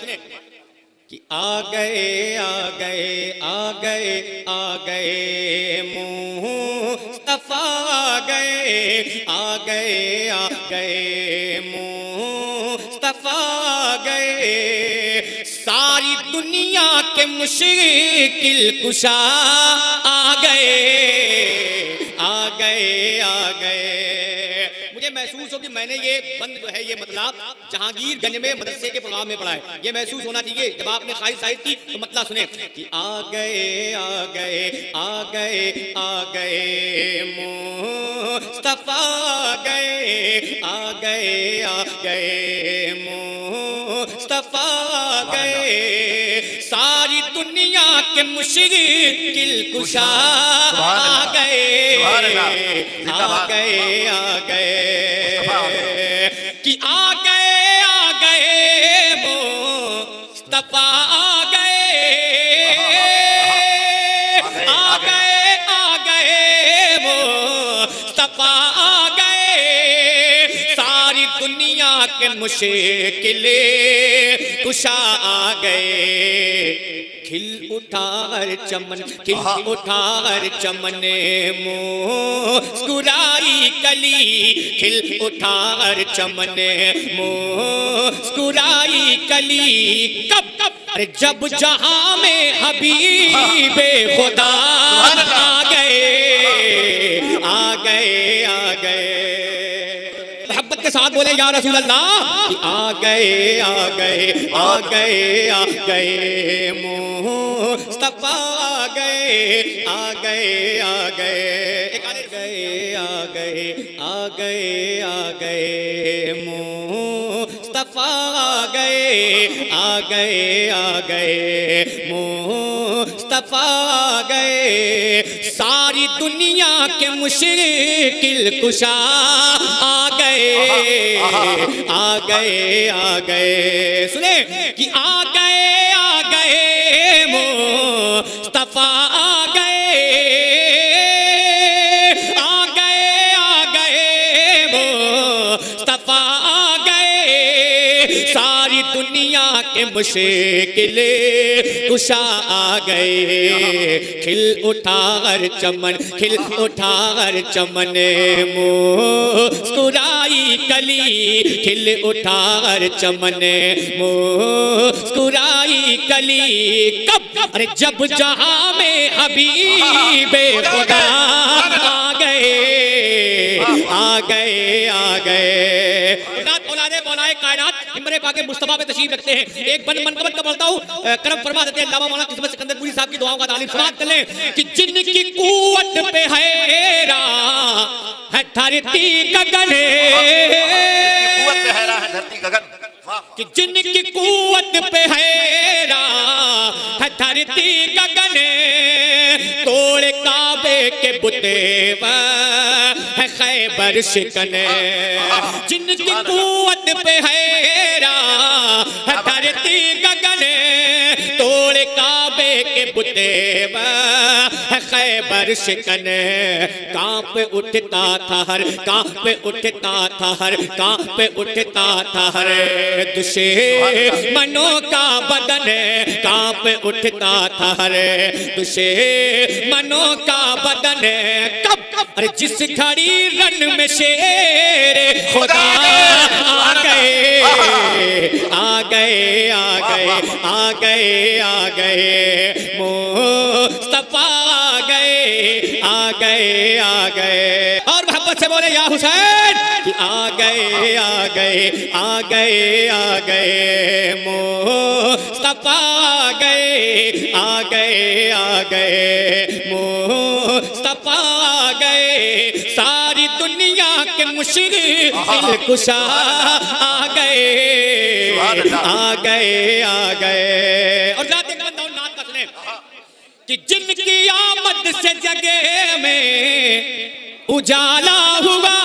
سنیں کہ آ گئے آ گئے آ گئے آ گئے مصطفیٰ آ گئے آ گئے آ گئے مصطفیٰ آ گئے ساری دنیا کے مشکل کشا آ گئے آ گئے آ گئے مجھے محسوس ہو کہ میں نے یہ بند جو ہے یہ مطلب جہانگیر گنج میں مدرسے کے پروگرام میں پڑھا ہے یہ محسوس ہونا چاہیے جب آپ نے خواہش ظاہر کی تو مطلب سنیں کہ آ گئے آ گئے آ گئے آ گئے مصطفیٰ آ گئے آ گئے آ گئے مصطفیٰ آ گئے ساری دنیا کے مشکل کشا آ گئے آ گئے آ گئے کہ آ گئے مصطفیٰ آ گئے آ گئے مصطفیٰ آ گئے ساری دنیا کے مشکل کشا آ گئے کھل اٹھا ہر چمن کھل اٹھا ہر چمن مسکرائی کلی کھل اٹھا ہر چمن مسکرائی کلی کب ارے جب جہاں میں حبیب خدا آ گئے آ گئے آ گئے محبت کے ساتھ بولے یا رسول اللہ کہ آ گئے آ گئے آ گئے آ گئے مصطفیٰ آ گئے آ گئے آ گئے آ گئے آ گئے آ گئے مصطفیٰ آ گئے آ گئے آ گئے مصطفیٰ آ گئے ساری دنیا کے مشکل کشا آ گئے آ گئے آ گئے سنیں کہ آ گئے مصطفیٰ آ گئے آ گئے مصطفیٰ آ گئے ساری دنیا کے مشکل کشا آ گئے کھل اٹھا ہر چمن کھل اٹھا ہر چمن مسکرائی کلی کھل اٹھا ہر چمن مسکرائی کلی کب ارے جب جہاں میں حبیب خدا آ گئے آ گئے آ گئے مولا کائنات امر پاک مصطفیٰ پہ تشریف رکھتے ہیں ایک بند منقبت کا پڑھتا ہوں کرم فرما دیتے ہیں علامہ مولانا قسمت سکندر پوری صاحب کی دعاؤں کا تعلیم سماعت کر لیں کہ جن کی قوت پہ حیران ہے دھرتی گگن کہ جن کی قوت پہ حیران ہے دھرتی گگن توڑ کعبے کے بتے ہے خیبر شکن جن کی قوت پہ حیران ہے دھرتی گگن توڑ کعبے کے بتے ہے خیبر شکن کانپ اٹھتا تھا ہر کانپ اٹھتا تھا ہر کانپ اٹھتا تھا ہر دشمنوں کا بدن کانپ اٹھتا تھا ہر دشمنوں کا بدن کب ارے جس گھڑی رن میں شیر خدا آ گئے آ گئے آ گئے آ گئے آ گئے مصطفیٰ آ گئے آ گئے آ گئے اور محبت سے بولے یا حسین کہ آ گئے آ گئے آ گئے آ گئے مصطفیٰ آ گئے آ گئے آ گئے مصطفیٰ آ گئے ساری دنیا کے مشکل کشا آ گئے آ گئے آ گئے اور ذات ایک بندہ نعت کا سنیں کہ جن کی آمد سے جگہ میں اجالا ہوا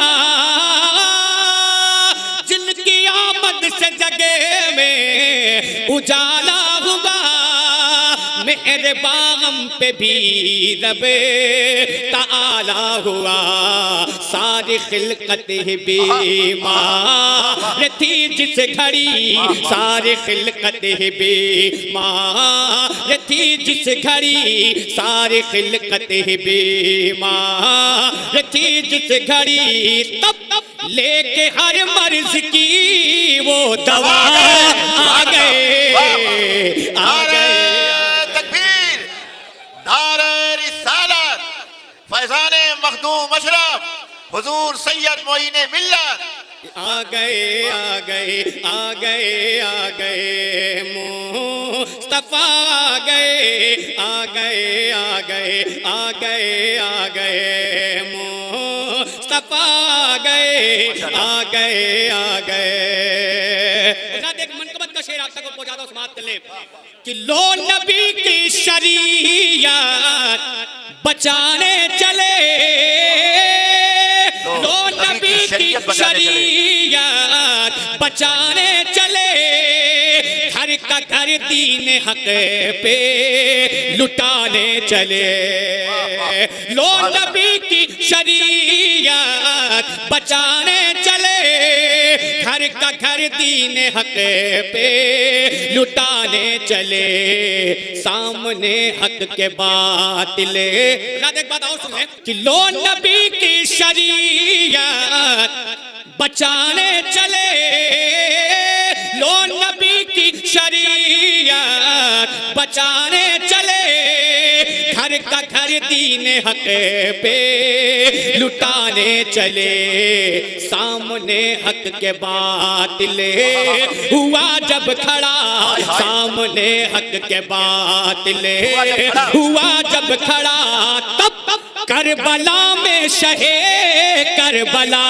جن کی آمد سے جگہ میں اجالا ہوا میرے باغم پہ بھی رب تعالی ہوا ساری خلقت بیمار تھی جس گھڑی ساری خلقت بیمار تھی جس گھڑی ساری خلقت بیمار تھی جس گھڑی تب لے کے ہر مرض کی وہ دوا آ گئے آ گئے تکبیر نعرہ رسالت فیضان مخدوم اشرف حضور سید معین ملت آ گئے آ گئے آ گئے آ گئے مصطفیٰ آ گئے آ گئے آ گئے آ گئے آ گئے مصطفیٰ آ گئے آ گئے آ گئے ایک منقبت کا شعر آپ تک پہنچا دو سماعت کر لیں کہ لو نبی کی شریعت بچانے چلے لو نبی کی شریعت بچانے چلے گھر کا گھر دین حق پہ لٹانے چلے لو نبی کی شریعت بچانے چلے گھر کا گھر دین حق پہ لٹانے چلے سامنے حق کے باطل ایک بات اور سنیں کہ لو نبی کی شریعت بچانے چلے لو نبی کی شریعت بچانے چلے گھر کا گھر دین حق پہ لٹانے چلے سامنے حق کے باطل ہوا جب کھڑا سامنے حق کے باطل ہوا جب کھڑا تب کربلا میں شہے کربلا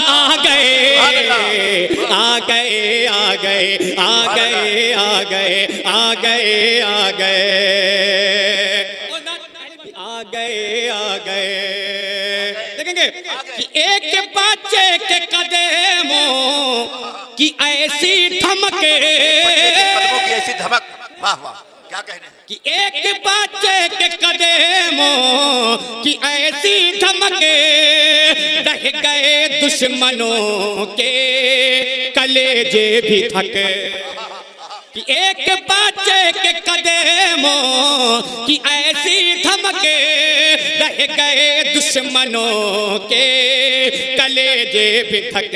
آ گئے آ گئے آ گئے آ گئے آ گئے آ گئے آ گئے آ گئے آ گئے دیکھیں گے کہ ایک بچے کے قدموں کی ایسی دھمک ایسی دھمک واہ واہ کیا کہنے ہیں کہ ایک بچے کے قدموں کی ایسی دھمک رہ گئے دشمنوں کے کلیجے بھی تھک کہ ایک بچے کے قدموں کی ایسی دھمک رہ گئے دشمنوں کے کلیجے بھی تھک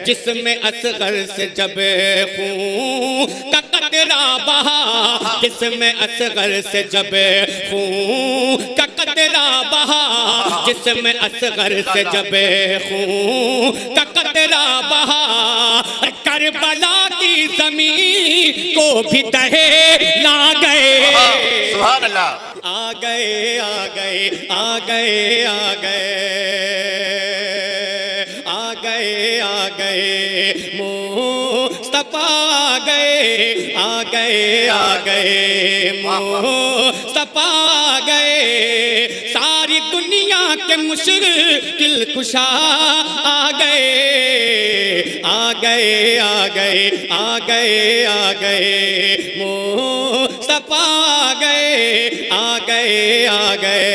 جسم اصغر سے جب خون کا قطرہ بہا جسم اصغر سے جب خون کا قطرہ بہا جسم اصغر سے جب خون کا قطرہ بہا کربلا کی زمین کو بھی دہلا گئے سبحان اللہ آ گئے آ گئے آ گئے آ گئے آ گئے آ گئے مصطفیٰ آ گئے آ گئے آ گئے مصطفیٰ آ گئے ساری دنیا کے مشکل کشا آ گئے آ گئے آ گئے آ گئے آ گئے مصطفیٰ آ گئے آ گئے آ گئے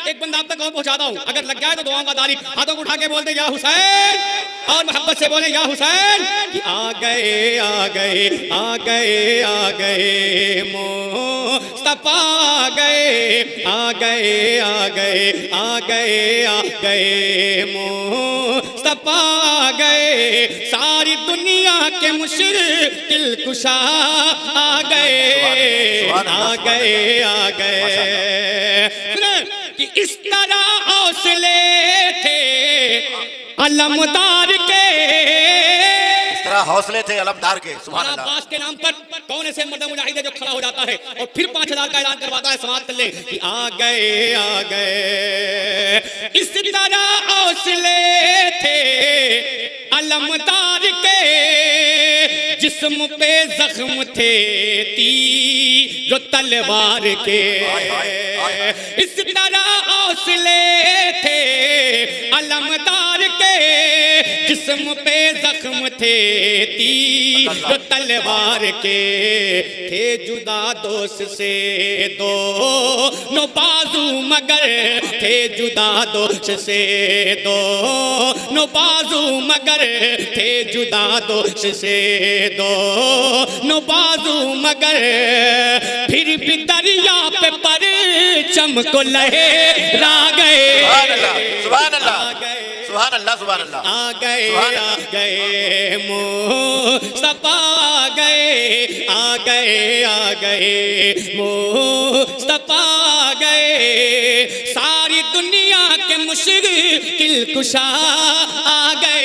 ایک بندہ آپ تک اور پہنچاتا ہوں اگر لگ جائے تو دعاؤں کا تعریف ہاتھوں کو اٹھا کے بولتے یا حسین اور محبت سے بولیں یا حسین کہ آ گئے آ گئے آ گئے آ گئے مصطفیٰ آ گئے آ گئے آ گئے آ گئے آ گئے مصطفیٰ آ گئے ساری دنیا کے مشکل کشا آ گئے آ گئے آ گئے کہ اس طرح حوصلے تھے علمدار کے اس طرح حوصلے تھے علمدار کے سبحان اللہ عباس کے نام پر کون ایسے مرد مجاہد ہے جو کھڑا ہو جاتا ہے اور پھر 5000 کا اعلان کرواتا ہے سماعت کر لیں کہ آ گئے آ گئے اس طرح حوصلے تھے علمدار کے جسم پہ زخم تھے تیر و تلوار کے اس طرح حوصلے تھے علمدار کے، جسم پہ زخم تھے تیر تلوار کے، تھے جدا دوست سے دونوں بازو مگر، تھے جدا دوست سے دونوں بازو مگر، تھے جدا دوست سے دونوں بازو مگر، پھر بھی دریا پہ پرچم کو لہرا گئے، سبحان اللہ سبحان اللہ سبحان اللہ آ گئے مصطفیٰ، آ گئے مصطفیٰ، آ گئے ساری دنیا کے مشکل کشا، آ گئے